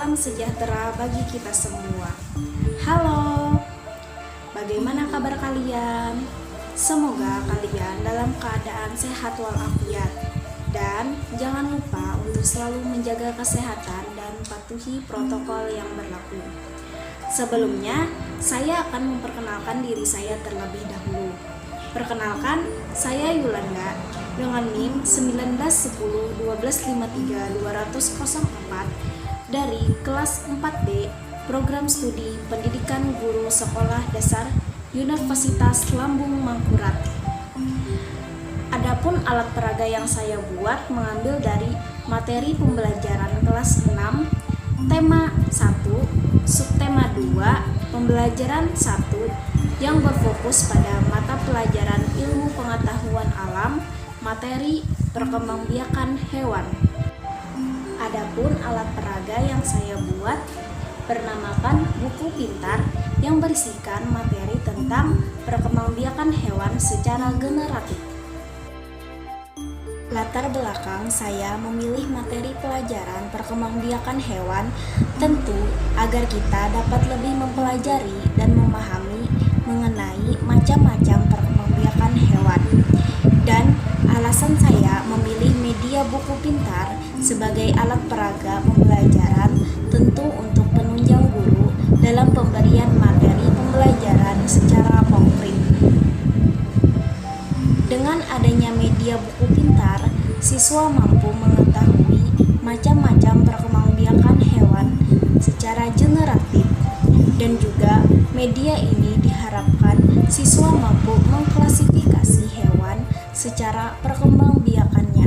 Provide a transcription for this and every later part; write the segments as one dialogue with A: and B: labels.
A: salam sejahtera bagi kita semua. Halo, bagaimana kabar kalian? Semoga kalian dalam keadaan sehat walafiat. Dan jangan lupa untuk selalu menjaga kesehatan dan patuhi protokol yang berlaku. Sebelumnya, saya akan memperkenalkan diri saya terlebih dahulu. Perkenalkan, saya Yulanda dengan NIM 191012532004 dari kelas 4D Program Studi Pendidikan Guru Sekolah Dasar Universitas Lambung Mangkurat. Adapun alat peraga yang saya buat mengambil dari materi pembelajaran kelas 6, tema 1, subtema 2, pembelajaran 1 yang berfokus pada mata pelajaran ilmu pengetahuan alam, materi perkembangbiakan hewan. Adapun alat peraga yang saya buat bernamakan buku pintar yang berisikan materi tentang perkembangbiakan hewan secara generatif. Latar belakang saya memilih materi pelajaran perkembangbiakan hewan tentu agar kita dapat lebih mempelajari dan memahami mengenai macam-macam perkembangbiakan hewan. Dan alasan saya memilih media buku pintar sebagai alat peraga pembelajaran tentu untuk penunjang guru dalam pemberian materi pembelajaran secara konkret. Dengan adanya media buku pintar, siswa mampu mengetahui macam-macam perkembangbiakan hewan secara generatif, dan juga media ini diharapkan siswa mampu mengklasifikasi hewan secara perkembangbiakannya.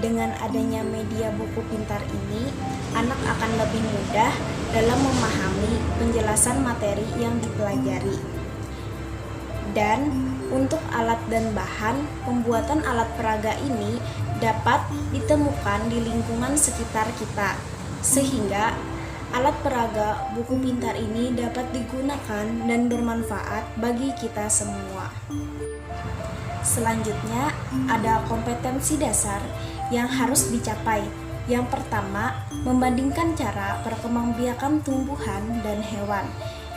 A: Dengan adanya media buku pintar ini, anak akan lebih mudah dalam memahami penjelasan materi yang dipelajari. Dan untuk alat dan bahan, pembuatan alat peraga ini dapat ditemukan di lingkungan sekitar kita, sehingga alat peraga buku pintar ini dapat digunakan dan bermanfaat bagi kita semua. Selanjutnya, ada kompetensi dasar yang harus dicapai. Yang pertama, membandingkan cara perkembangbiakan tumbuhan dan hewan.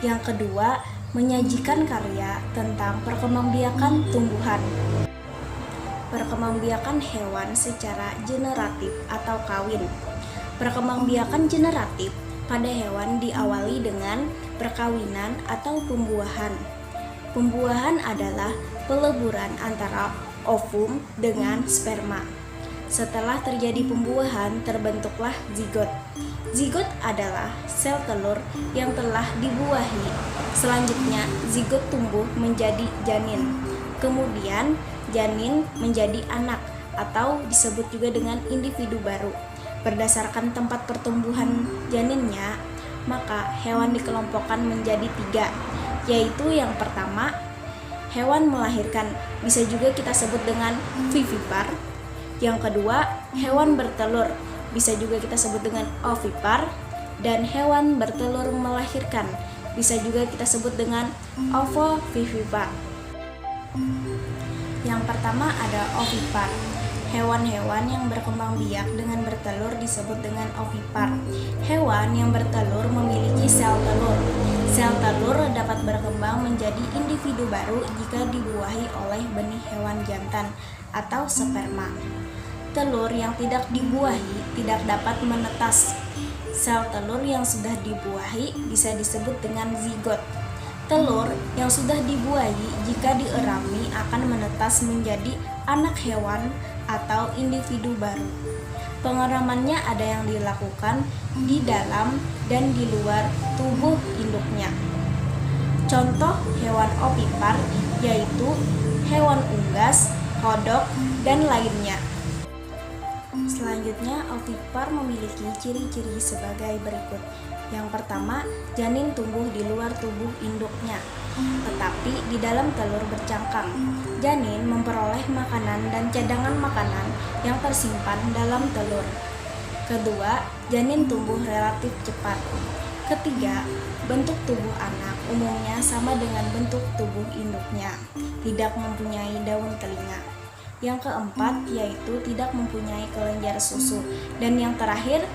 A: Yang kedua, menyajikan karya tentang perkembangbiakan tumbuhan. Perkembangbiakan hewan secara generatif atau kawin. Perkembangbiakan generatif pada hewan diawali dengan perkawinan atau pembuahan. Pembuahan adalah peleburan antara ovum dengan sperma. Setelah terjadi pembuahan, terbentuklah zigot. Zigot adalah sel telur yang telah dibuahi. Selanjutnya, zigot tumbuh menjadi janin. Kemudian, janin menjadi anak atau disebut juga dengan individu baru. Berdasarkan tempat pertumbuhan janinnya, maka hewan dikelompokkan menjadi 3, yaitu yang pertama, hewan melahirkan, bisa juga kita sebut dengan vivipar. Yang kedua, hewan bertelur, bisa juga kita sebut dengan ovipar. Dan hewan bertelur melahirkan, bisa juga kita sebut dengan ovovivipar. Yang pertama ada ovipar. Hewan-hewan yang berkembang biak dengan bertelur disebut dengan ovipar. Hewan yang bertelur memiliki sel telur. Sel telur dapat berkembang menjadi individu baru jika dibuahi oleh benih hewan jantan atau sperma. Telur yang tidak dibuahi tidak dapat menetas. Sel telur yang sudah dibuahi bisa disebut dengan zigot. Telur yang sudah dibuahi jika dierami akan menetas menjadi anak hewan atau individu baru. Pengeramannya ada yang dilakukan di dalam dan di luar tubuh induknya. Contoh hewan ovipar yaitu hewan unggas, kodok, dan lainnya. Selanjutnya, ovipar memiliki ciri-ciri sebagai berikut. Yang pertama, janin tumbuh di luar tubuh induknya, tetapi di dalam telur bercangkang. Janin memperoleh makanan dan cadangan makanan yang tersimpan dalam telur. Kedua, janin tumbuh relatif cepat. Ketiga, bentuk tubuh anak umumnya sama dengan bentuk tubuh induknya, tidak mempunyai daun telinga. Yang keempat yaitu tidak mempunyai kelenjar susu. Dan yang terakhir,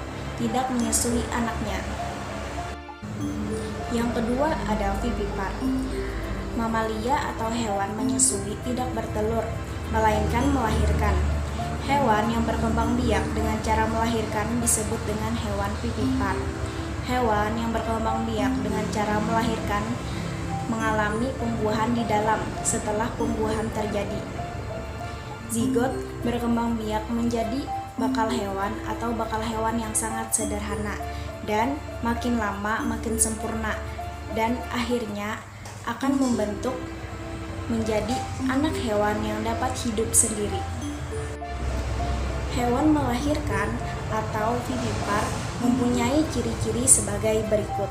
A: tidak menyusui anaknya. Yang kedua ada vivipar. Mamalia atau hewan menyusui tidak bertelur, melainkan melahirkan. Hewan yang berkembang biak dengan cara melahirkan disebut dengan hewan vivipar. Hewan yang berkembang biak dengan cara melahirkan mengalami pembuahan di dalam setelah pembuahan terjadi. Zigot berkembang biak menjadi bakal hewan atau bakal hewan yang sangat sederhana dan makin lama makin sempurna dan akhirnya akan membentuk menjadi anak hewan yang dapat hidup sendiri. Hewan melahirkan atau vivipar mempunyai ciri-ciri sebagai berikut.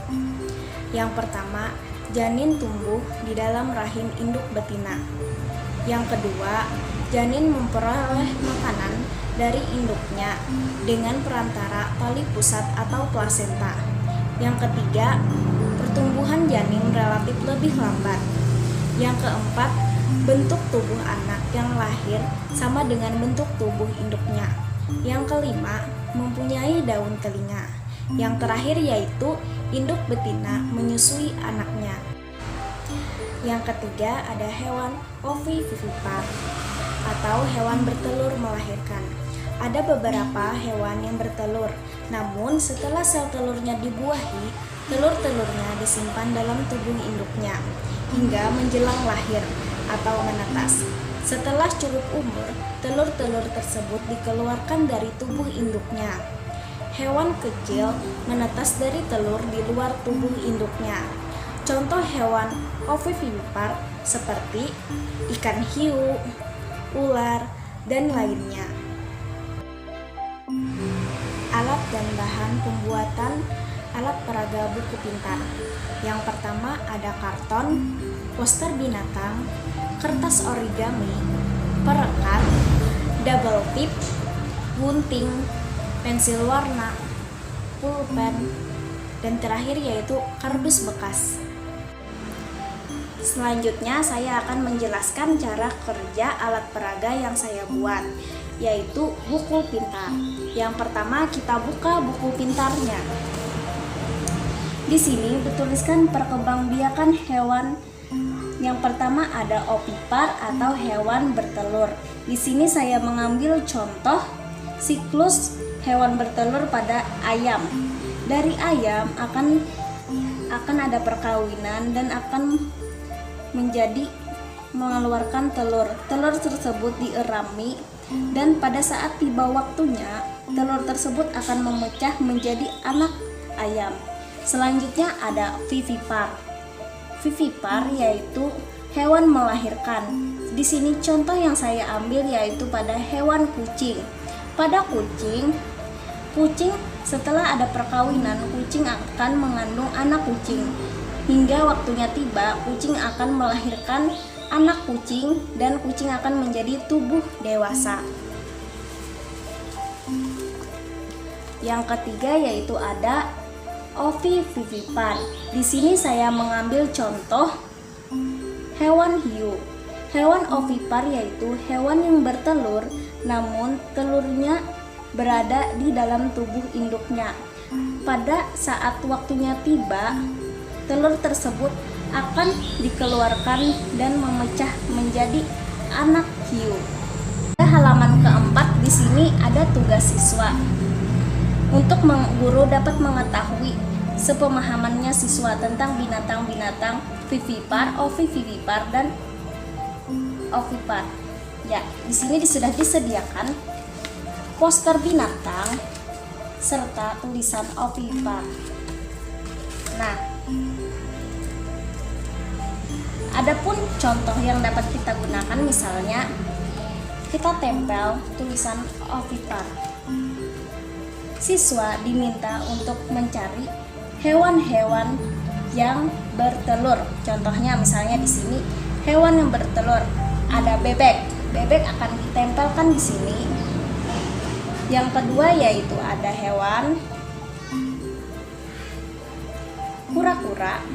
A: Yang pertama, janin tumbuh di dalam rahim induk betina. Yang kedua, janin memperoleh makanan dari induknya dengan perantara tali pusat atau plasenta. Yang ketiga, pertumbuhan janin relatif lebih lambat. Yang keempat, bentuk tubuh anak yang lahir sama dengan bentuk tubuh induknya. Yang kelima, mempunyai daun telinga. Yang terakhir yaitu induk betina menyusui anaknya. Yang ketiga ada hewan ovivivipar atau hewan bertelur melahirkan. Ada beberapa hewan yang bertelur, namun setelah sel telurnya dibuahi, telur-telurnya disimpan dalam tubuh induknya hingga menjelang lahir atau menetas. Setelah cukup umur, telur-telur tersebut dikeluarkan dari tubuh induknya. Hewan kecil menetas dari telur di luar tubuh induknya. Contoh hewan ovivivipar seperti ikan hiu, ular, dan lainnya. Alat dan bahan pembuatan alat peraga buku pintar. Yang pertama ada karton, poster binatang, kertas origami, perekat, double tip, gunting, pensil warna, pulpen, dan terakhir yaitu kardus bekas. Selanjutnya saya akan menjelaskan cara kerja alat peraga yang saya buat, yaitu buku pintar. Yang pertama kita buka buku pintarnya. Di sini dituliskan perkembangbiakan hewan. Yang pertama ada ovipar atau hewan bertelur. Di sini saya mengambil contoh siklus hewan bertelur pada ayam. Dari ayam akan ada perkawinan dan akan mengeluarkan telur. Telur tersebut dierami dan pada saat tiba waktunya telur tersebut akan memecah menjadi anak ayam. Selanjutnya ada vivipar. Vivipar yaitu hewan melahirkan. Di sini contoh yang saya ambil yaitu pada hewan kucing. Pada kucing setelah ada perkawinan, kucing akan mengandung anak kucing. Hingga waktunya tiba, kucing akan melahirkan anak kucing dan kucing akan menjadi tubuh dewasa. Yang ketiga yaitu ada ovivivipar. Di sini saya mengambil contoh hewan hiu. Hewan ovipar yaitu hewan yang bertelur namun telurnya berada di dalam tubuh induknya. Pada saat waktunya tiba, telur tersebut akan dikeluarkan dan memecah menjadi anak hiu. Pada halaman keempat di sini ada tugas siswa. Untuk guru dapat mengetahui sepemahamannya siswa tentang binatang-binatang vivipar, ovivivipar, dan ovipar. Ya, di sini sudah disediakan poster binatang serta tulisan ovipar. Nah, adapun contoh yang dapat kita gunakan misalnya kita tempel tulisan ovipar. Siswa diminta untuk mencari hewan-hewan yang bertelur. Contohnya misalnya di sini hewan yang bertelur ada bebek. Bebek akan ditempelkan di sini. Yang kedua yaitu ada hewan kura-kura.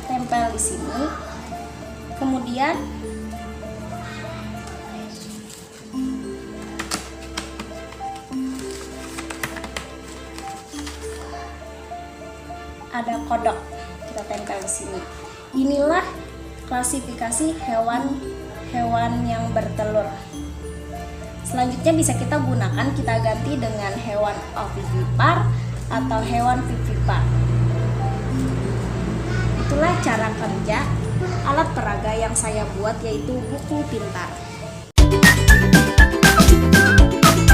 A: Tempel di sini. Kemudian ada kodok. Kita tempel di sini. Inilah klasifikasi hewan yang bertelur. Selanjutnya bisa kita gunakan, kita ganti dengan hewan ovivipar atau hewan vivipar. Itulah cara kerja alat peraga yang saya buat, yaitu buku pintar.